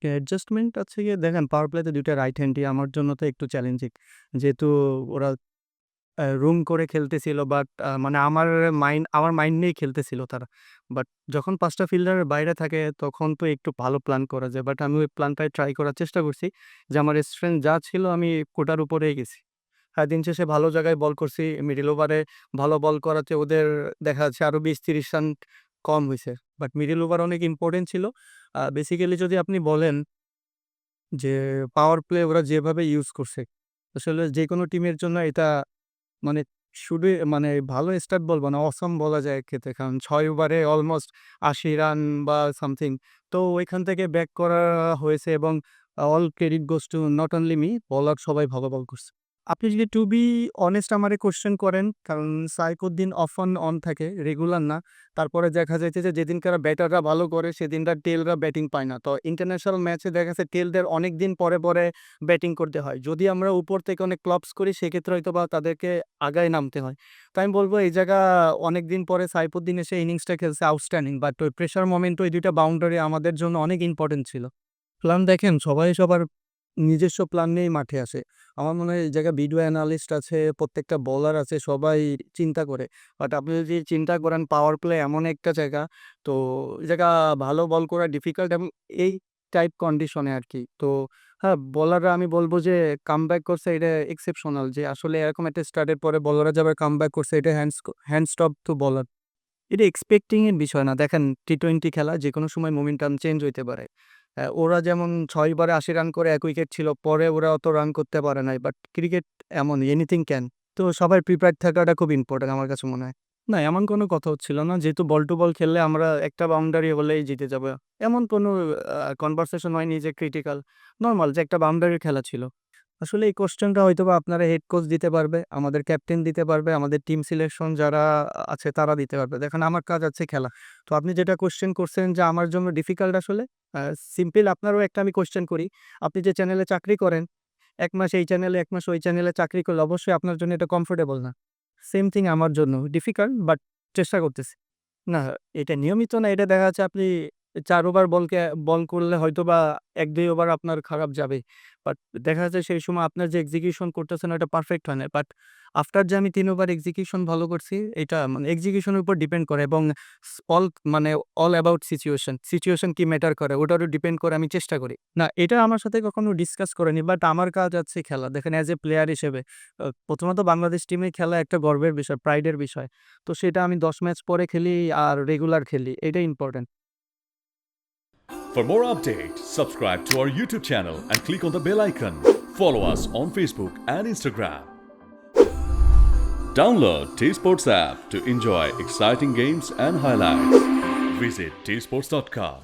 Adjustment আছে গিয়ে দেখেন পাওয়ার প্লেতে ২ টা রাইট হ্যান্ডই আমার জন্য তো একটু চ্যালেঞ্জিং। যেহেতু ওরা রুম করে খেলতেছিল বাট মানে আমার মাইন্ড নিয়েই খেলতেছিল তারা। বাট যখন ৫ টা ফিল্ডারের বাইরে থাকে তখন তো একটু ভালো প্ল্যান করা যায়। বাট আমি ওই প্ল্যানটাই ট্রাই করার চেষ্টা করছি যে আমার স্ট্রেংথ যা ছিল আমি কোটার উপরেই গেছি। হ্যাঁ, দিন শেষে ভালো জায়গায় বল করছি। মিডল ওভারে ভালো বল করাতে ওদের দেখা যাচ্ছে আরো ২০-৩০ রান কম হইছে। বাট মিডল ওভার অনেক ইম্পোর্টেন্ট ছিল। বেসিক্যালি যদি আপনি বলেন যে পাওয়ার প্লে ওরা যেভাবে ইউজ করছে, আসলে যেকোনো টিমের জন্য এটা মানে শুধুই মানে ভালো স্টার্ট বলব না, অসাম বলা যায় এক্ষেত্রে। কারণ ৬ ওভারে অলমোস্ট ৮০ রান বা সামথিং। তো ওইখান থেকে ব্যাক করা হয়েছে এবং all credit goes to not only me, bowler সবাই ভালো বল করছে। আপনি যদি টু বি অনেস্ট আমারে কোয়েশ্চেন করেন, কারণ সাইফুদ্দিন অন থাকে, রেগুলার না। তারপরে দেখা যাইছে যে যেদিনকার ব্যাটাররা ভালো করে সেদিনকার টেলরা ব্যাটিং পায় না। তো ইন্টারন্যাশনাল ম্যাচে দেখা যাচ্ছে টেলদের অনেকদিন পরে ব্যাটিং করতে হয়। যদি আমরা উপর থেকে অনেক ক্লপস করি সেক্ষেত্রে হয়তোবা তাদেরকে আগায় নামতে হয়। তো আমি বলব এই জায়গা অনেকদিন পরে সাইফুদ্দিন এসে ইনিংসটা খেলছে আউটস্ট্যান্ডিং। বাট ওই প্রেশার মোমেন্ট ওই ২ টা বাউন্ডারি আমাদের জন্য অনেক ইম্পোর্টেন্ট ছিল। প্ল্যান দেখেন সবাই সবার নিজস্ব প্ল্যান নিয়েই মাঠে আসে। আমার মনে হয় এই জায়গায় ভিডিও অ্যানালিস্ট আছে, প্রত্যেকটা বোলার আছে, সবাই চিন্তা করে। বাট আপনি যদি চিন্তা করেন পাওয়ার প্লে এমন একটা জায়গা, তো এই জায়গা ভালো বল করা ডিফিকাল্ট এবং এই টাইপ কন্ডিশনে আরকি। তো হ্যাঁ, বোলাররা আমি বলব যে কামব্যাক করছে এটা এক্সেপশনাল, যে আসলে এরকম একটা স্টার্টের পরে বোলাররা যেভাবে কামব্যাক করছে এটা হ্যান্ডস অফ টু বোলার। এটা এক্সপেক্টিং এর বিষয় না। দেখেন টি-২০ খেলা যেকোনো সময় মোমেন্টাম চেঞ্জ হইতে পারে। ওরা যেমন ৬ ওভারে ৮০ রান করে ১ উইকেট ছিল। পরে ওরা অত রান করতে পারে নাই। বাট ক্রিকেট এমনই, এনিথিং ক্যান। তো সবার প্রিপেয়ার্ড থাকাটা খুব ইম্পোর্টেন্ট আমার কাছে মনে হয়। না, এমন কোনো কথা হচ্ছিল না। যেহেতু বল টু বল খেললে আমরা একটা বাউন্ডারি হলেই জিতে যাবো। এমন কোনো কনভারসেশন হয়নি যে ক্রিটিক্যাল। নরমাল যে একটা বাউন্ডারির খেলা ছিল। আসলে এই কোয়েশ্চেনটা হয়তোবা আপনারা হেড কোচ দিতে পারবে, আমাদের ক্যাপ্টেন দিতে পারবে, আমাদের টিম সিলেকশন যারা আছে তারা দিতে পারবে। দেখেন আমার কাজ আছে খেলা। তো আপনি যেটা কোয়েশ্চেন করছেন যে আমার জন্য ডিফিকাল্ট আসলে আ সিম্পল আপনারও একটা আমি কোয়েশ্চেন করি। আপনি যে চ্যানেলে চাকরি করেন, ১ মাস এই চ্যানেলে ১ মাস ওই চ্যানেলে চাকরি করলে অবশ্যই আপনার জন্য এটা কমফোর্টেবল না। সেম থিং আমার জন্য ডিফিকাল্ট বাট চেষ্টা করতেছি। না, এটা নিয়মিত না। এটা দেখা যাচ্ছে আপনি ৪ ওভার বল করলে হয়তোবা ১-২ ওভার আপনার খারাপ যাবে। বাট দেখা যাচ্ছে সেই সময় আপনার যে এক্সিকিউশন করতেছেন ওটা পারফেক্ট হয় নাই। বাট আফটার যে আমি ৩ ওভার এক্সিকিউশন ভালো করছি, এটা মানে এক্সিকিউশন এর উপর ডিপেন্ড করে এবং স অল মানে অল অ্যাবাউট সিচুয়েশন। সিচুয়েশন কি ম্যাটার করে ওটারও ডিপেন্ড করে আমি চেষ্টা করি। না, এটা আমার সাথে কখনো ডিসকাস করেনি। বাট আমার কাজ আছে খেলা। দেখেন অ্যাজ এ প্লেয়ার হিসেবে প্রথমত বাংলাদেশ টিমে খেলা একটা গর্বের বিষয়, প্রাইডের বিষয়। তো সেটা আমি ১০ ম্যাচ পরে খেলি আর রেগুলার খেলি। এটাই important. For more updates, subscribe to our YouTube channel and click on the bell icon. Follow us on Facebook and Instagram. Download T Sports app to enjoy exciting games and highlights. Visit tsports.com.